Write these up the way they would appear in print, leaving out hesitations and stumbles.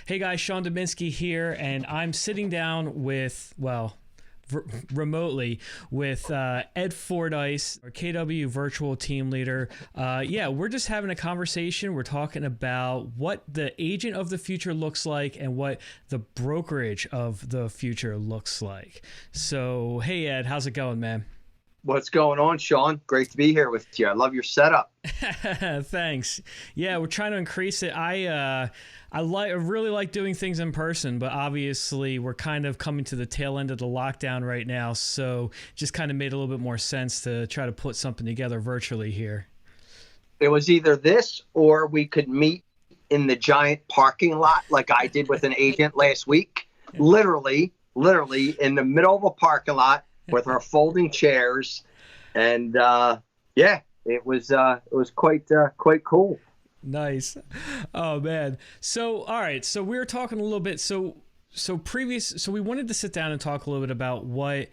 Hey guys, Sean Dominski here, and I'm sitting down with, remotely with Ed Fordyce, our KW virtual team leader. We're just having a conversation. We're talking about what the agent of the future looks like and what the brokerage of the future looks like. So, hey Ed, how's it going, man? What's going on, Sean? Great to be here with you. I love your setup. Thanks. Yeah, we're trying to increase it. I really like doing things in person, but obviously we're kind of coming to the tail end of the lockdown right now, so just kind of made a little bit more sense to try to put something together virtually here. It was either this or we could meet in the giant parking lot like I did with an agent last week. Literally in the middle of a parking lot with our folding chairs. And it was quite cool. Nice. Oh man. So all right, so we were talking a little bit so we wanted to sit down and talk a little bit about what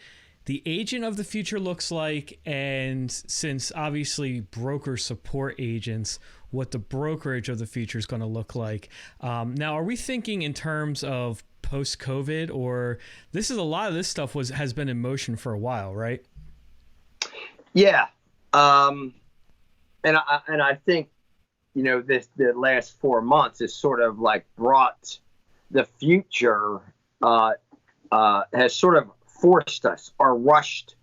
the agent of the future looks like, and since obviously brokers support agents, what the brokerage of the future is going to look like. Now, are we thinking in terms of post-COVID, or a lot of this stuff has been in motion for a while, right? Yeah. And I think, the last 4 months has sort of like brought the future, has sort of forced us or rushed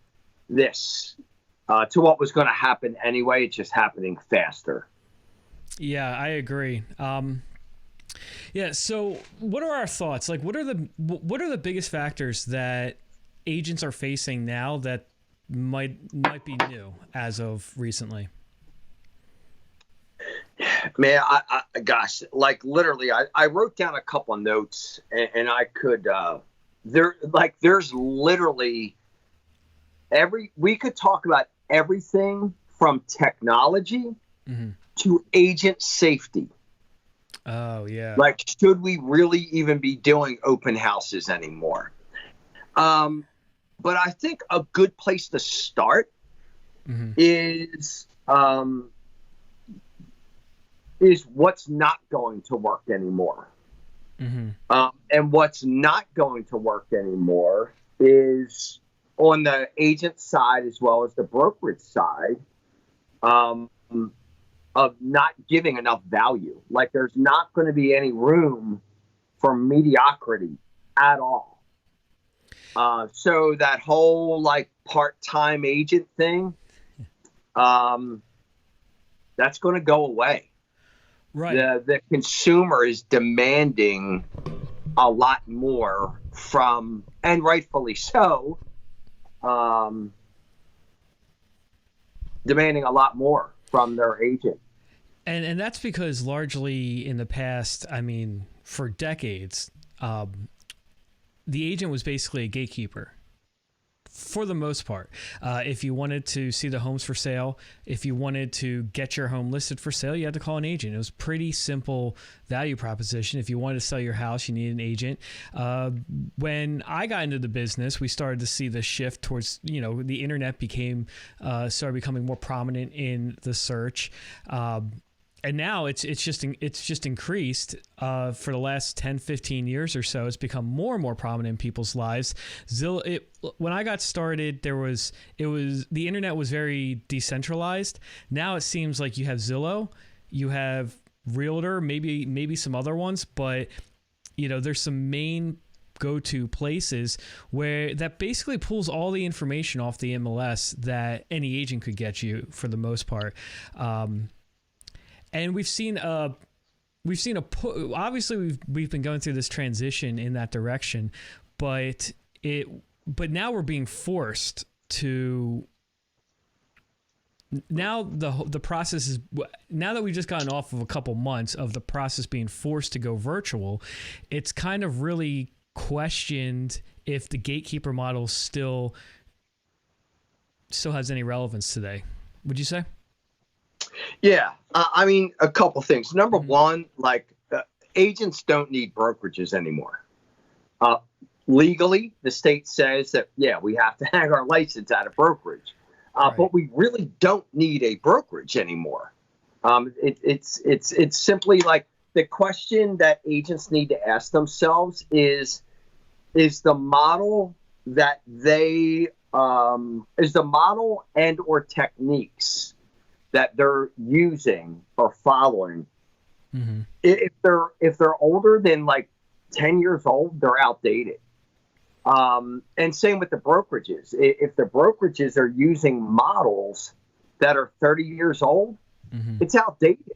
this to what was going to happen anyway. It's just happening faster. Yeah, I agree. So what are our thoughts? Like, what are the biggest factors that agents are facing now that might be new as of recently? Man, gosh, like literally, I wrote down a couple of notes, and I could, there's literally we could talk about everything from technology to agent safety. Oh, yeah. Like, should we really even be doing open houses anymore? But I think a good place to start is what's not going to work anymore. And what's not going to work anymore is on the agent side as well as the brokerage side, of not giving enough value. Like, there's not going to be any room for mediocrity at all. So that whole like part-time agent thing, that's going to go away. Right. The consumer is demanding a lot more from, and rightfully so, demanding a lot more from their agent. And that's because largely in the past, I mean, for decades, the agent was basically a gatekeeper for the most part. If you wanted to see the homes for sale, if you wanted to get your home listed for sale, you had to call an agent. It was pretty simple value proposition. If you wanted to sell your house, you needed an agent. When I got into the business, we started to see the shift towards, the internet started becoming more prominent in the search. And now it's just increased for the last 10, 15 years or so. It's become more and more prominent in people's lives. When I got started, the internet was very decentralized. Now it seems like you have Zillow, you have Realtor, maybe some other ones, but there's some main go-to places where that basically pulls all the information off the MLS that any agent could get you for the most part. And obviously we've been going through this transition in that direction, but now we're being forced to. Now the process is, now that we've just gotten off of a couple months of the process being forced to go virtual, it's kind of really questioned if the gatekeeper model still has any relevance today. Would you say? Yeah, I mean, a couple things. Number one, agents don't need brokerages anymore. Legally, the state says that, we have to hang our license at a brokerage. Right. But we really don't need a brokerage anymore. It's simply like the question that agents need to ask themselves is the model that they is the model and or techniques that they're using or following. Mm-hmm. If they're older than like 10 years old, they're outdated. And same with the brokerages. If the brokerages are using models that are 30 years old, mm-hmm. it's outdated.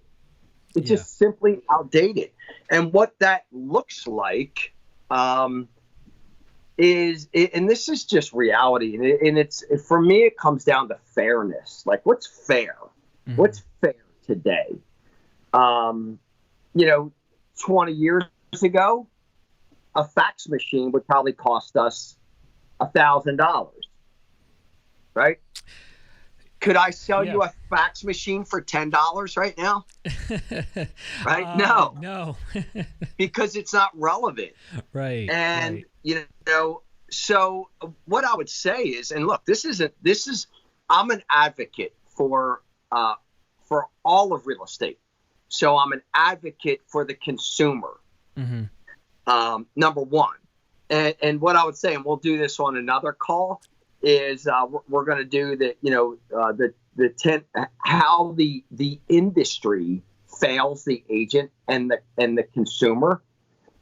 It's just simply outdated. And what that looks like is, and this is just reality, and it's, for me, it comes down to fairness. Like, what's fair? Mm-hmm. What's fair today? 20 years ago, a fax machine would probably cost us $1,000, right? Could I sell you a fax machine for $10 right now? Right? No. Because it's not relevant. Right. And, so what I would say is, and look, I'm an advocate for all of real estate. So I'm an advocate for the consumer. Mm-hmm. Number one. And what I would say, and we'll do this on another call, is we're going to do how the industry fails the agent and the consumer.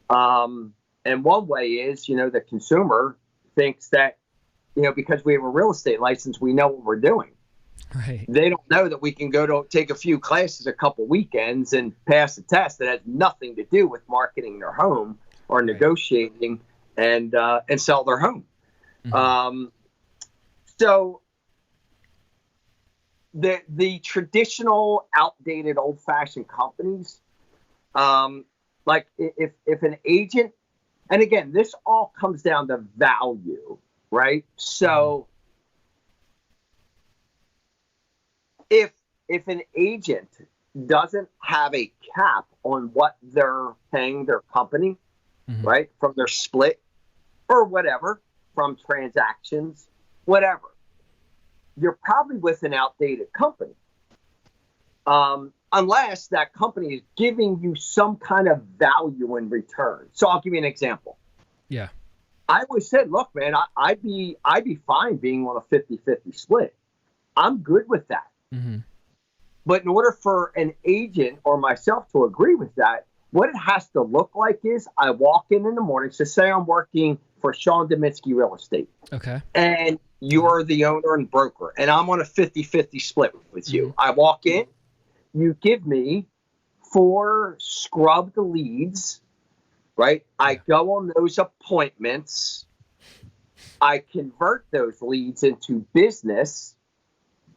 And one way is, the consumer thinks that, because we have a real estate license, we know what we're doing. Right. They don't know that we can go to take a few classes, a couple weekends, and pass a test that has nothing to do with marketing their home or negotiating and sell their home. Mm-hmm. So the traditional, outdated, old-fashioned companies, like if an agent, and again, this all comes down to value, right? So if an agent doesn't have a cap on what they're paying their company, mm-hmm. right, from their split or whatever, from transactions, whatever, you're probably with an outdated company. Unless that company is giving you some kind of value in return. So I'll give you an example. Yeah. I always said, look, man, I'd be fine being on a 50-50 split. I'm good with that. Mm-hmm. But in order for an agent or myself to agree with that, what it has to look like is I walk in the morning. So say I'm working for Sean Dominski Real Estate. Okay. And you're the owner and broker, and I'm on a 50-50 split with you. Mm-hmm. I walk in, you give me 4 scrubbed leads, right? Yeah. I go on those appointments. I convert those leads into business.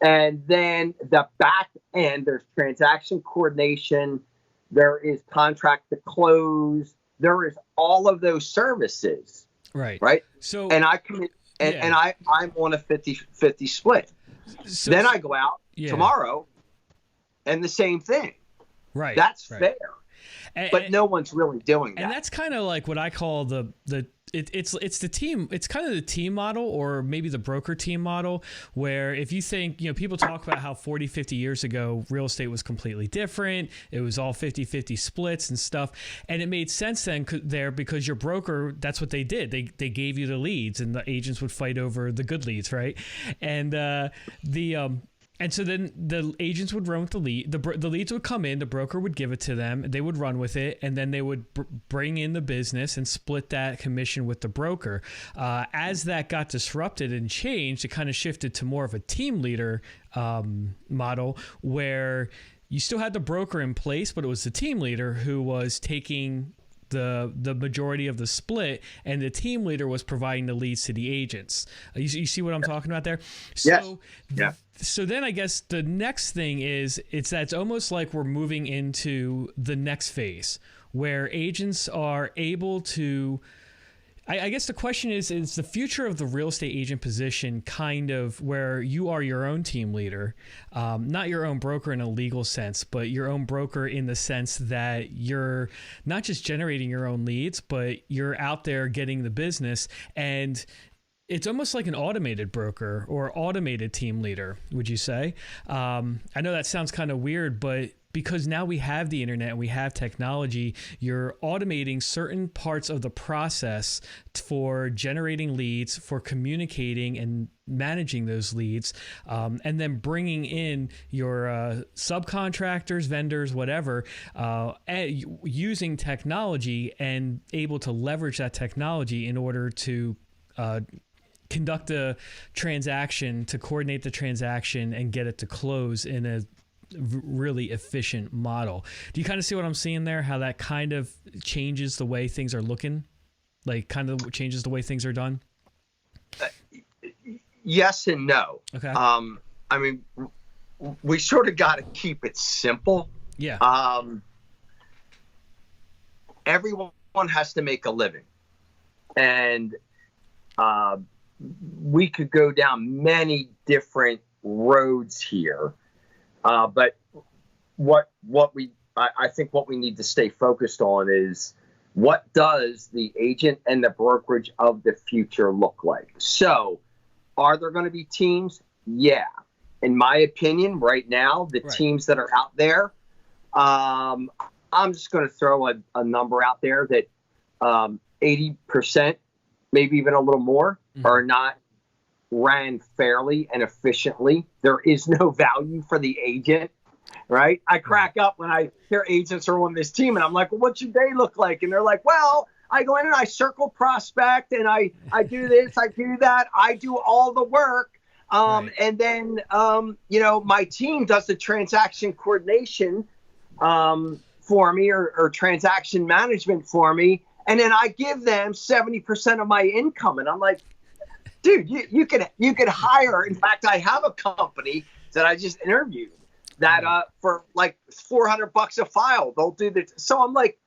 And then the back end, there's transaction coordination. There is contract to close. There is all of those services. Right. Right. So, and I commit, and I'm on a 50-50 split. So, then I go out tomorrow and the same thing. Right. That's fair. But no one's really doing that. And that's kind of like what I call it's the team. It's kind of the team model, or maybe the broker team model, where if you think, people talk about how 40, 50 years ago, real estate was completely different. It was all 50-50 splits and stuff. And it made sense then there, because your broker, that's what they did. They gave you the leads, and the agents would fight over the good leads. Right. And and so then the agents would run with the lead. The leads would come in. The broker would give it to them. They would run with it, and then they would bring in the business and split that commission with the broker. As that got disrupted and changed, it kind of shifted to more of a team leader model, where you still had the broker in place, but it was the team leader who was taking the majority of the split, and the team leader was providing the leads to the agents. You see what I'm talking about there? So, yeah. So then I guess the next thing is it's almost like we're moving into the next phase where agents are able to, I guess the question is the future of the real estate agent position kind of where you are your own team leader, not your own broker in a legal sense, but your own broker in the sense that you're not just generating your own leads, but you're out there getting the business, and it's almost like an automated broker or automated team leader, would you say? I know that sounds kind of weird, but because now we have the internet and we have technology, you're automating certain parts of the process for generating leads, for communicating and managing those leads, and then bringing in your subcontractors, vendors, whatever, using technology and able to leverage that technology in order to conduct a transaction, to coordinate the transaction and get it to close in a really efficient model. Do you kind of see what I'm seeing there? How that kind of changes the way things are looking? Like kind of changes the way things are done? Yes and no. Okay. I mean, we sort of got to keep it simple. Yeah. Everyone has to make a living. And we could go down many different roads here. But I think what we need to stay focused on is, what does the agent and the brokerage of the future look like? So are there going to be teams? Yeah. In my opinion, right now, the teams that are out there, I'm just going to throw a number out there that 80%, maybe even a little more, are not ran fairly and efficiently. There is no value for the agent, right? I crack up when I hear agents are on this team, and I'm like, well, what's your day look like? And they're like, well, I go in and I circle prospect, and I do this, I do that, I do all the work. And then, my team does the transaction coordination for me, or transaction management for me. And then I give them 70% of my income. And I'm like, dude, you could hire. In fact, I have a company that I just interviewed that for like $400 a file, they'll do this. So I'm like,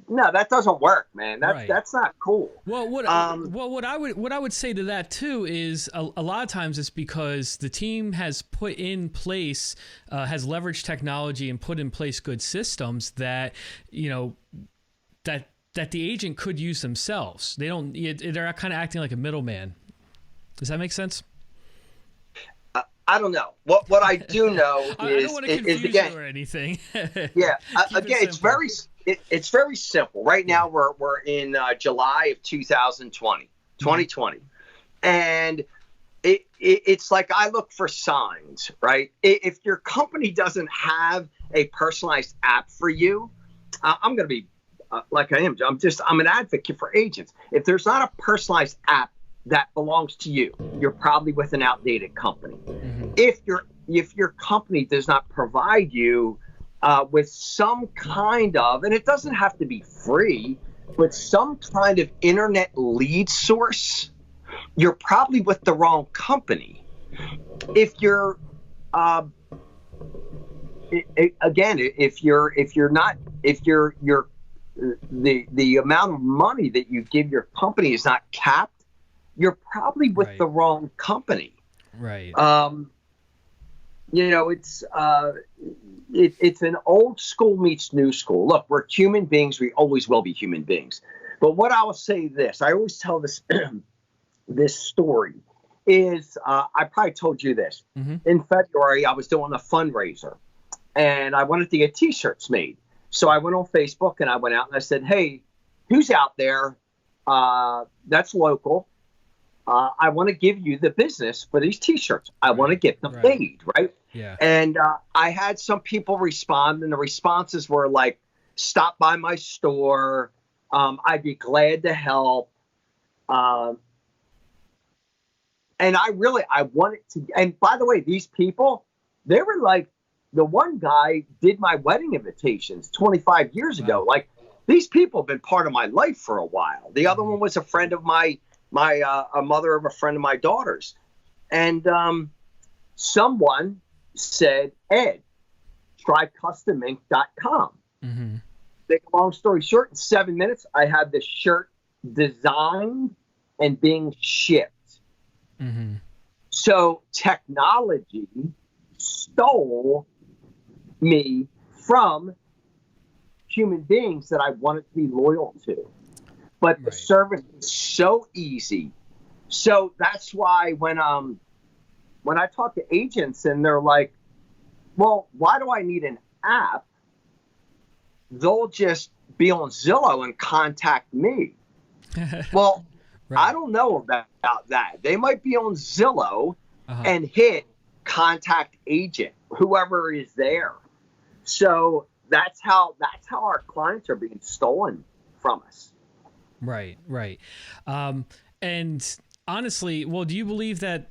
no, that doesn't work, man. That's not cool. Well, what I would say to that too is a lot of times it's because the team has put in place, has leveraged technology and put in place good systems that, that the agent could use themselves. They're kind of acting like a middleman. Does that make sense? I don't know. What I do know is, I don't want to confuse you or anything. Yeah. Again, it's very simple. Right now we're in July of 2020, and it's like, I look for signs, right? If your company doesn't have a personalized app for you, I'm going to be like I am. I'm an advocate for agents. If there's not a personalized app that belongs to you, you're probably with an outdated company. If your company does not provide you with some kind of, and it doesn't have to be free, but some kind of internet lead source, you're probably with the wrong company. If you're the amount of money that you give your company is not capped, you're probably with the wrong company. Right. It's an old school meets new school. Look, we're human beings. We always will be human beings. But what I will say this, I always tell this this story is, I probably told you this. In February, I was doing a fundraiser, and I wanted to get T-shirts made. So I went on Facebook and I went out and I said, hey, who's out there that's local? I want to give you the business for these T-shirts. I want to get them made, right? Yeah. And I had some people respond, and the responses were like, stop by my store. I'd be glad to help. And I wanted to, and by the way, these people, they were like, the one guy did my wedding invitations 25 years ago. Like, these people have been part of my life for a while. The other one was a friend of a mother of a friend of my daughter's. And someone said, Ed, try customink.com. Make a long story short, in 7 minutes, I had the shirt designed and being shipped. So technology stole me from human beings that I wanted to be loyal to. But the service is so easy. So that's why when I talk to agents and they're like, well, why do I need an app? They'll just be on Zillow and contact me. Well, Right. I don't know about that. They might be on Zillow Uh-huh. and hit contact agent, whoever is there. So that's how our clients are being stolen from us. Right. Right. And honestly, well, do you believe that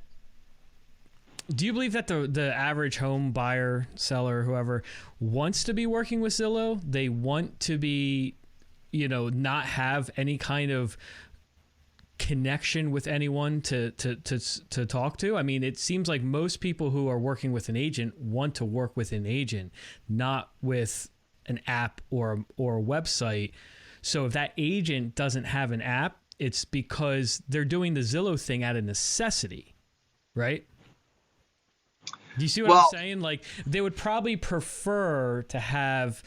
the average home buyer, seller, whoever wants to be working with Zillow? They want to be, not have any kind of connection with anyone to talk to. I mean, it seems like most people who are working with an agent want to work with an agent, not with an app or a website. So if that agent doesn't have an app, it's because they're doing the Zillow thing out of necessity, right? Do you see what I'm saying? Like, they would probably prefer to have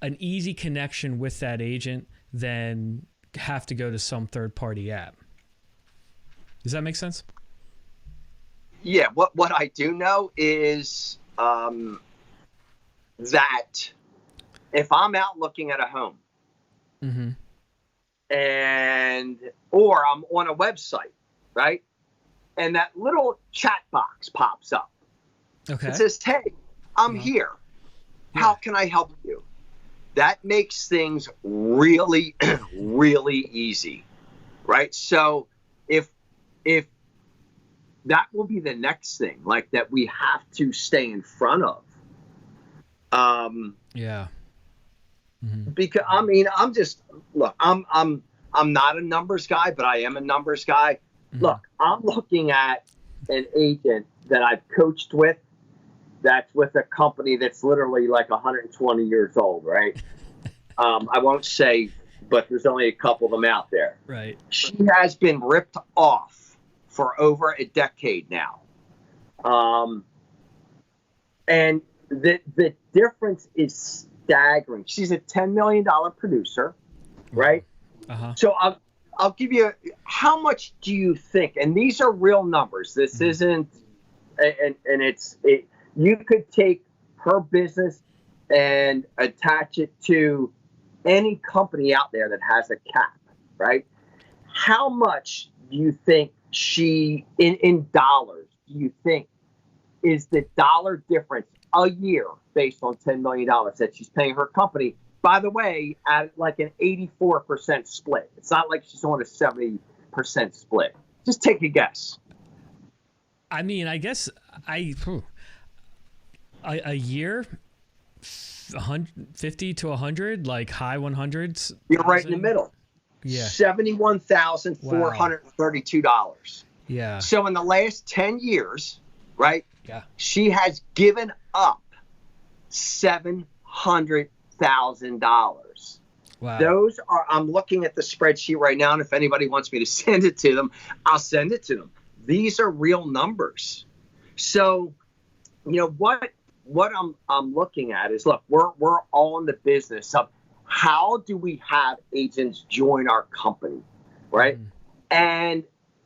an easy connection with that agent than have to go to some third-party app. Does that make sense? Yeah. What I do know is that if I'm out looking at a home, Mm-hmm. or I'm on a website, right, and that little chat box pops up. Okay. It says, "Hey, I'm here. How can I help you?" That makes things really, really easy, right? So if that will be the next thing, like, that we have to stay in front of. Yeah. Mm-hmm. Because I mean, I'm not a numbers guy, but I am a numbers guy. Mm-hmm. Look, I'm looking at an agent that I've coached with, that's with a company that's literally like 120 years old, right? I won't say, but there's only a couple of them out there. Right. She has been ripped off for over a decade now. And the difference is staggering. She's a $10 million producer, right? Uh-huh. So I'll give you, how much do you think, and these are real numbers. This isn't, and you could take her business and attach it to any company out there that has a cap, right? How much do you think she, in dollars, do you think is the dollar difference a year based on $10 million that she's paying her company? By the way, at like an 84% split. It's not like she's on a 70% split. Just take a guess. I mean, I guess a year, 150 to 100, like high 100s. You're right in the middle. Yeah. $71,432. Wow. Yeah. So in the last 10 years, right? Yeah. She has given up $700,000. Wow. Those are, I'm looking at the spreadsheet right now, and if anybody wants me to send it to them, I'll send it to them. These are real numbers. So, what I'm looking at is, look, we're all in the business of how do we have agents join our company, right? And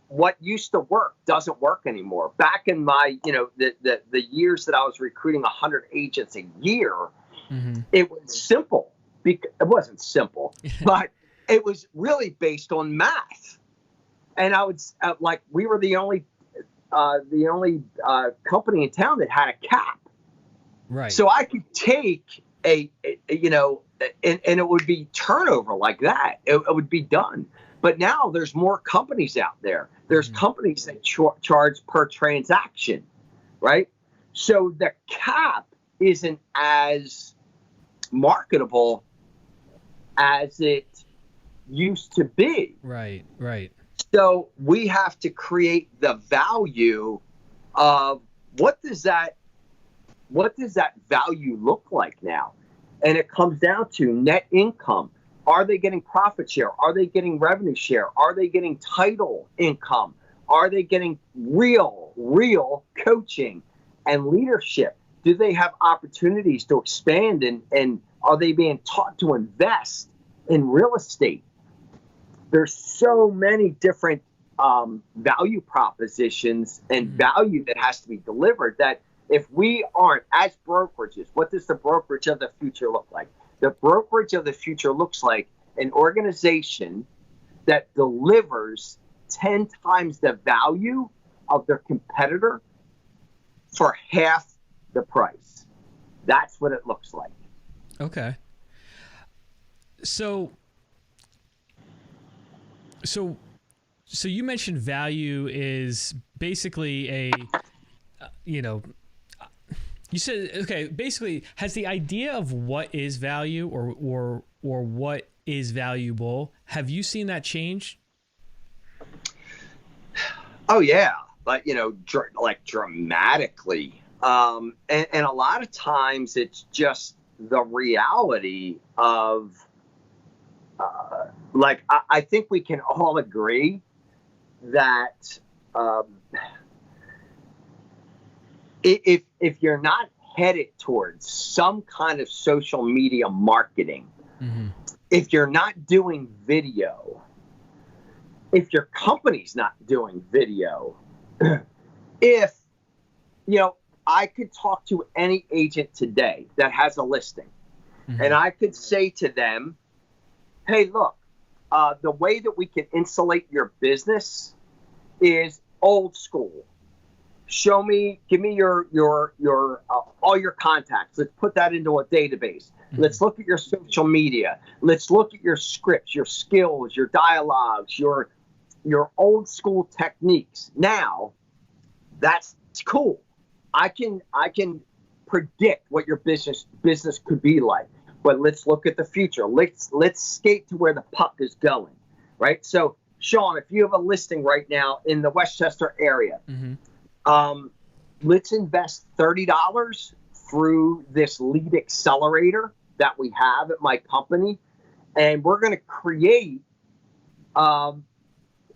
what used to work doesn't work anymore. Back in my, the years that I was recruiting 100 agents a year, it was simple. It wasn't simple, but it was really based on math. And I would we were the only company in town that had a cap. Right. So I could take and it would be turnover like that. It would be done. But now there's more companies out there. There's companies that charge per transaction, right? So the cap isn't as marketable as it used to be. Right, right. So we have to create the value of what does that value look like now? And it comes down to net income. Are they getting profit share? Are they getting revenue share? Are they getting title income? Are they getting real coaching and leadership? Do they have opportunities to expand, and are they being taught to invest in real estate? There's so many different value propositions and value that has to be delivered that If we aren't, as brokerages, what does the brokerage of the future look like? The brokerage of the future looks like an organization that delivers 10 times the value of their competitor for half the price. That's what it looks like. Okay. So you mentioned value is basically you said, okay, basically has the idea of what is value or what is valuable, have you seen that change? Oh yeah, like like dramatically. And a lot of times it's just the reality of I think we can all agree that if you're not headed towards some kind of social media marketing, Mm-hmm. if you're not doing video, if your company's not doing video, if, I could talk to any agent today that has a listing, Mm-hmm. and I could say to them, hey, look, the way that we can insulate your business is old school. Give me your all your contacts. Let's put that into a database. Mm-hmm. Let's look at your social media. Let's look at your scripts, your skills, your dialogues, your old school techniques. Now, that's cool. I can predict what your business could be like. But let's look at the future. Let's skate to where the puck is going, right? So, Sean, if you have a listing right now in the Westchester area, mm-hmm. Let's invest $30 through this lead accelerator that we have at my company, and we're going to create.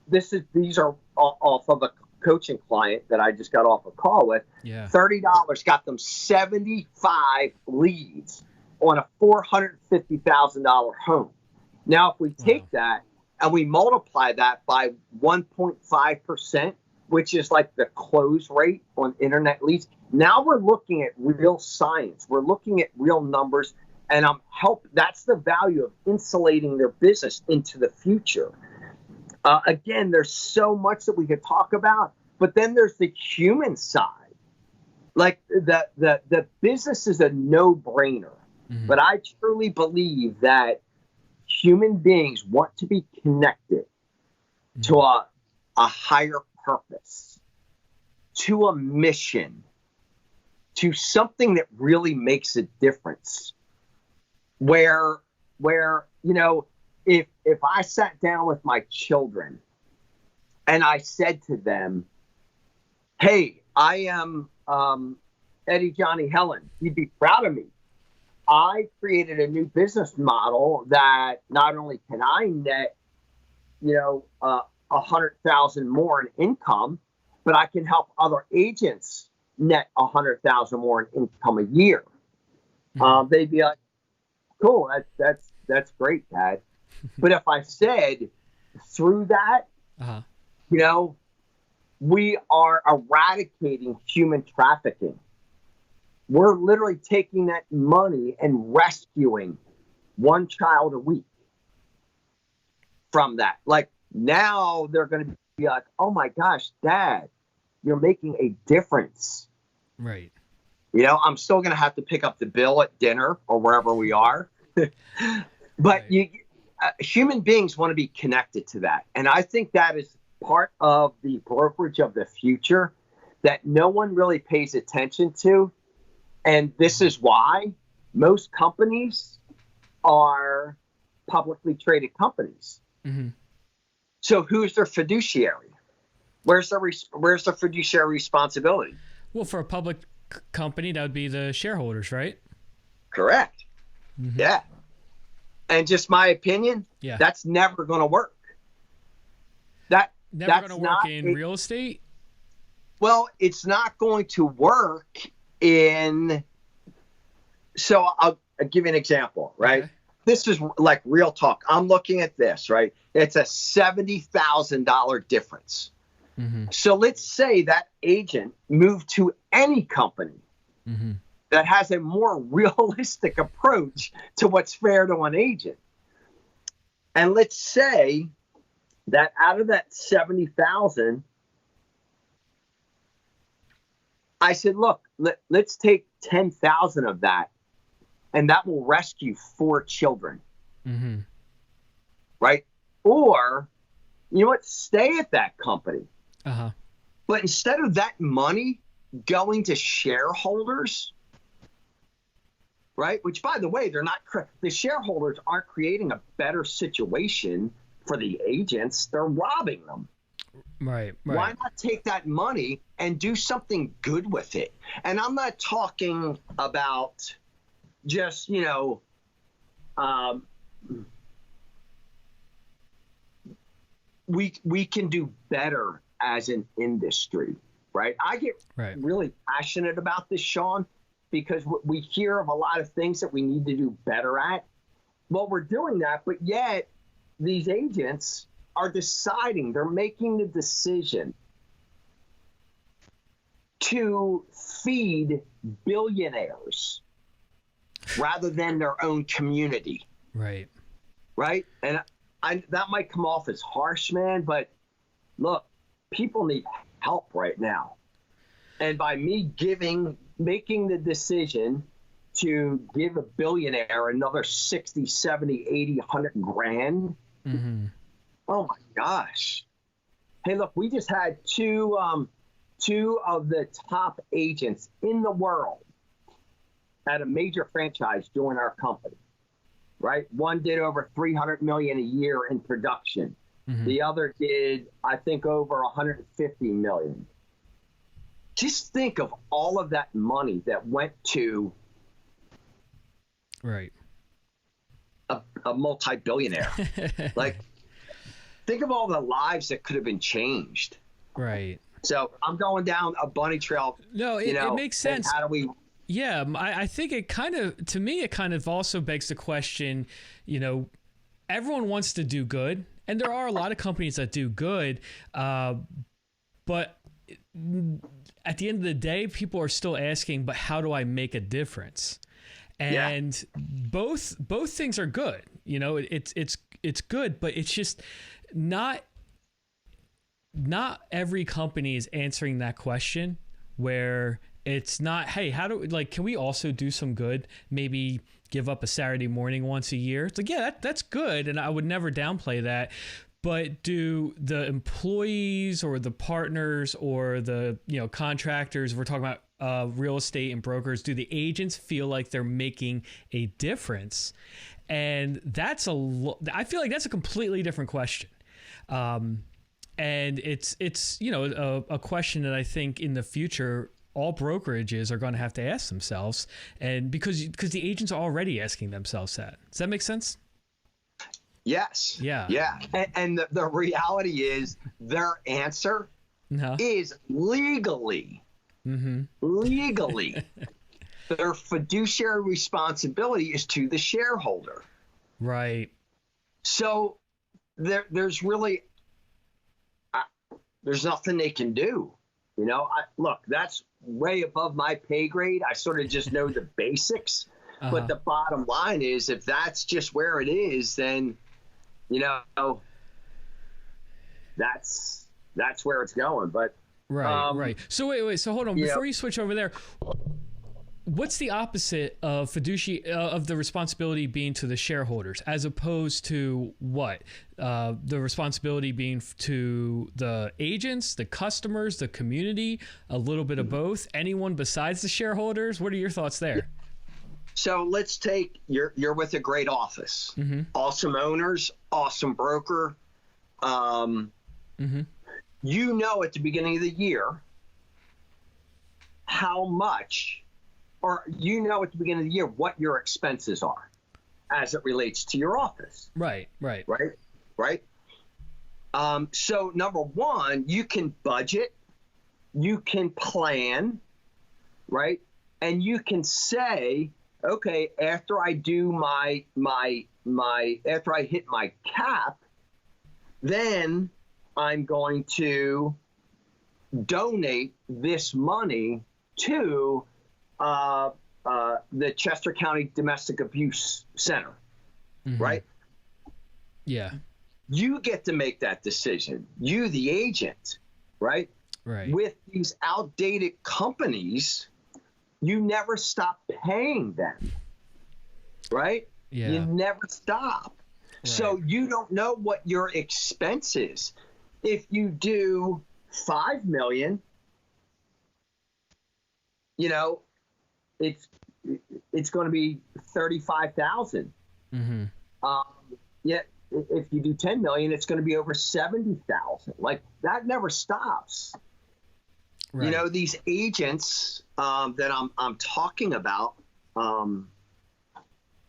These are off of a coaching client that I just got off a call with. Yeah. $30 got them 75 leads on a $450,000 home. Now, if we take that and we multiply that by 1.5%, which is like the close rate on internet leads, now we're looking at real science. We're looking at real numbers, and that's the value of insulating their business into the future. Again, there's so much that we could talk about, but then there's the human side. Like the business is a no-brainer. Mm-hmm. But I truly believe that human beings want to be connected mm-hmm. to a higher purpose, to a mission, to something that really makes a difference. Where if I sat down with my children and I said to them, hey, I am Eddie Johnny Helen, you'd be proud of me. I created a new business model that not only can I net, 100,000 more in income, but I can help other agents net 100,000 more in income a year. Mm-hmm. They'd be like, cool, that's great, Dad. But if I said through that, we are eradicating human trafficking. We're literally taking that money and rescuing one child a week from that. Like now they're going to be like, oh my gosh, Dad, you're making a difference. Right. I'm still going to have to pick up the bill at dinner or wherever we are. But right. Human beings want to be connected to that. And I think that is part of the brokerage of the future that no one really pays attention to. And this is why most companies are publicly traded companies. Mm-hmm. So who's their fiduciary? Where's the fiduciary responsibility? Well, for a public company, that would be the shareholders, right? Correct. Mm-hmm. Yeah. And just my opinion, that's never going to work. That's going to work in real estate? Well, it's not going to work in. So I'll give you an example, right? Okay. This is like real talk. I'm looking at this, right? It's a $70,000 difference. Mm-hmm. So let's say that agent moved to any company Mm-hmm. that has a more realistic approach to what's fair to an agent. And let's say that out of that 70,000, I said, look, let's take 10,000 of that, and that will rescue 4 children. Mm-hmm. Right? Or, you know what? Stay at that company. Uh-huh. But instead of that money going to shareholders, right? Which, by the way, the shareholders aren't creating a better situation for the agents. They're robbing them. Right. Why not take that money and do something good with it? And I'm not talking about just, we can do better as an industry, right? I get really passionate about this, Sean, because we hear of a lot of things that we need to do better at. Well, we're doing that, but yet these agents are deciding, they're making the decision to feed billionaires rather than their own community. Right. Right? And that might come off as harsh, man, but look, people need help right now. And by me making the decision to give a billionaire another 60, 70, 80, 100 grand, mm-hmm. Oh my gosh. Hey, look, we just had two of the top agents in the world at a major franchise join our company. Right? One did over 300 million a year in production. Mm-hmm. The other did, I think, over 150 million. Just think of all of that money that went to a multi-billionaire. Like, think of all the lives that could have been changed. Right. So I'm going down a bunny trail. No, it makes sense. How do we... Yeah, I think it kind of also begs the question, everyone wants to do good, and there are a lot of companies that do good, but at the end of the day, people are still asking, but how do I make a difference? And both things are good. It's good, but it's just not every company is answering that question where it's not, hey, can we also do some good? Maybe give up a Saturday morning once a year. It's like, yeah, that's good. And I would never downplay that. But do the employees or the partners or the contractors, we're talking about real estate and brokers, do the agents feel like they're making a difference? And I feel like that's a completely different question. And it's a question that I think in the future all brokerages are going to have to ask themselves, and because the agents are already asking themselves that. Does that make sense? Yes. Yeah. Yeah. And the reality is their answer is legally, their fiduciary responsibility is to the shareholder. Right. So there's really, there's nothing they can do. Look, that's way above my pay grade. I sort of just know the basics. But the bottom line is, if that's just where it is, then, that's where it's going. But right. So wait. So hold on. Before you switch over there, what's the opposite of fiduciary of the responsibility being to the shareholders, as opposed to what? The responsibility being to the agents, the customers, the community, a little bit of both, anyone besides the shareholders? What are your thoughts there? So let's take, you're with a great office, awesome owners, awesome broker. At the beginning of the year how much, or at the beginning of the year what your expenses are as it relates to your office. Right. So number one, you can budget, you can plan, right? And you can say, okay, after I do after I hit my cap, then I'm going to donate this money to the Chester County Domestic Abuse Center, right? Yeah. You get to make that decision. You, the agent, right? Right. With these outdated companies, you never stop paying them, right? Yeah. You never stop. Right. So you don't know what your expense is. If you do $5 million, you know, it's going to be $35,000. Yet if you do 10 million, it's going to be over 70,000. Like, that never stops. Right. You know, these agents that I'm talking about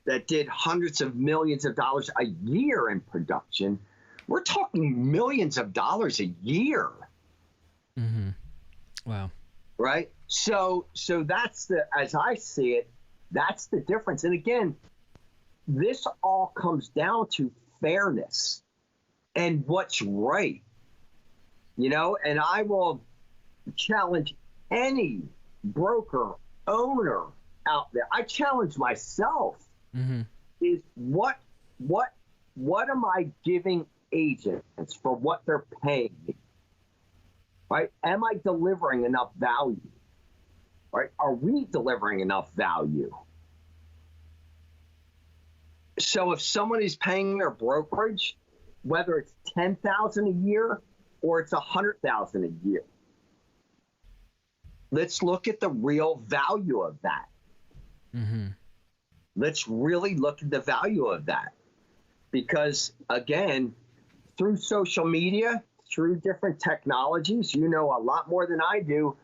that did hundreds of millions of dollars a year in production, we're talking millions of dollars a year. Wow. Right. So that's as I see it, that's the difference. And again, this all comes down to fairness and what's right, you know, and I will challenge any broker owner out there. I challenge myself is what am I giving agents for what they're paying me? Right? Am I delivering enough value? Right? Are we delivering enough value? So if someone is paying their brokerage, whether it's $10,000 a year or it's $100,000 a year, let's look at the real value of that. Let's really look at the value of that. Because again, through social media, through different technologies, you know a lot more than I do.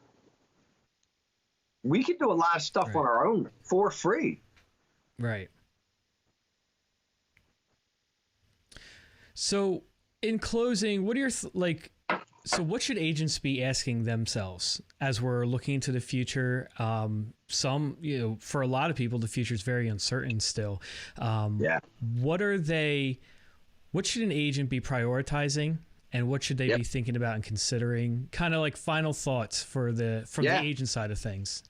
We can do a lot of stuff on our own for free. Right. So in closing, what are your so what should agents be asking themselves as we're looking into the future? Some, you know, for a lot of people, the future is very uncertain still. What should an agent be prioritizing, and what should they be thinking about and considering? Kind of like final thoughts from the agent side of things.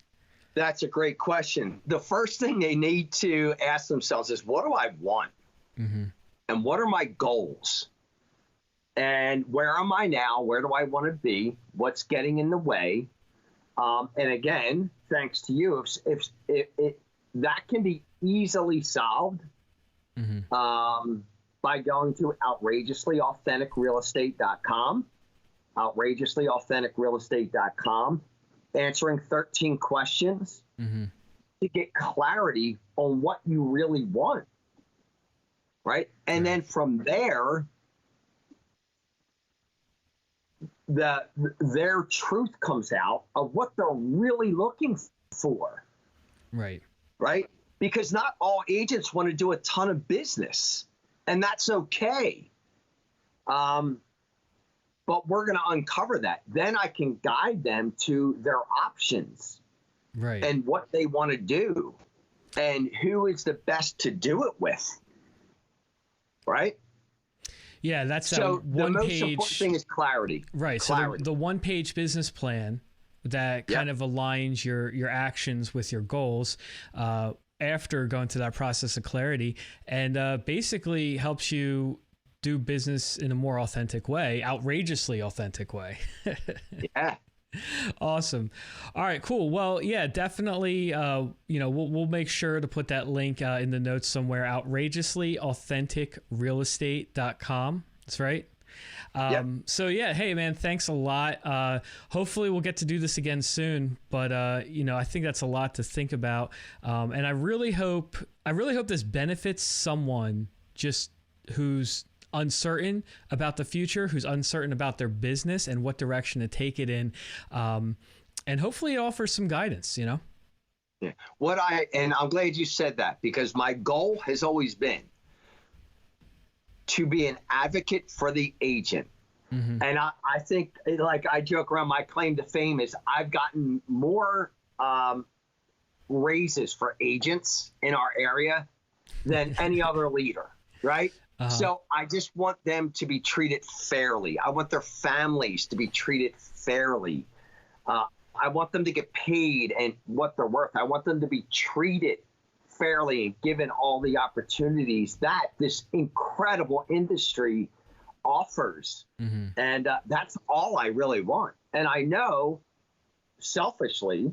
That's a great question. The first thing they need to ask themselves is, what do I want? And what are my goals? And where am I now? Where do I want to be? What's getting in the way? And again, thanks to you, if that can be easily solved by going to outrageously-authentic-real-estate.com, outrageously-authentic-real-estate.com, answering 13 questions to get clarity on what you really want. Right. And then from there, their truth comes out of what they're really looking for. Right. Right. Because not all agents want to do a ton of business, and that's okay. But we're going to uncover that. Then I can guide them to their options. Right. And what they want to do and who is the best to do it with. Right. Yeah, that's so one the most page. Important thing is clarity. Right. Clarity. So the one-page business plan that kind of aligns your actions with your goals after going through that process of clarity, and basically helps you do business in a more authentic way, outrageously authentic way. Yeah. Awesome. All right, cool. Well, yeah, definitely. We'll make sure to put that link in the notes somewhere. outrageously-authentic-real-estate.com. That's right. So yeah, hey man, thanks a lot. Hopefully we'll get to do this again soon, but I think that's a lot to think about. And I really hope this benefits someone just who's uncertain about the future, who's uncertain about their business and what direction to take it in. And hopefully it offers some guidance, you know? Yeah. And I'm glad you said that, because my goal has always been to be an advocate for the agent. And I think, like I joke around, my claim to fame is I've gotten more raises for agents in our area than any other leader, right? So I just want them to be treated fairly. I want their families to be treated fairly. I want them to get paid and what they're worth. I want them to be treated fairly and given all the opportunities that this incredible industry offers. And that's all I really want. And I know selfishly,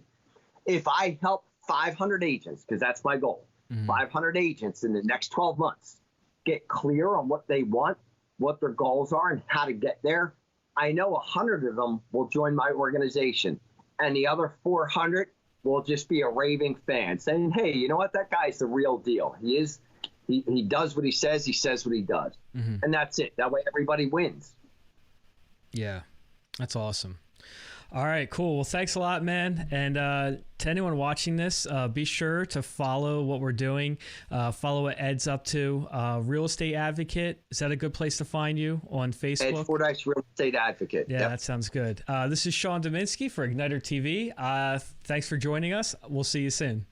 if I help 500 agents, because that's my goal, 500 agents in the next 12 months, get clear on what they want, what their goals are, and how to get there, I know 100 of them will join my organization. And the other 400 will just be a raving fan saying, hey, you know what? That guy's the real deal. He does what he says what he does. And that's it. That way everybody wins. Yeah, that's awesome. All right, cool. Well, thanks a lot, man. And to anyone watching this, be sure to follow what we're doing. Follow what Ed's up to. Real Estate Advocate. Is that a good place to find you on Facebook? Ed Fordyce, Real Estate Advocate. Yeah, That sounds good. This is Sean Dominski for Igniter TV. Thanks for joining us. We'll see you soon.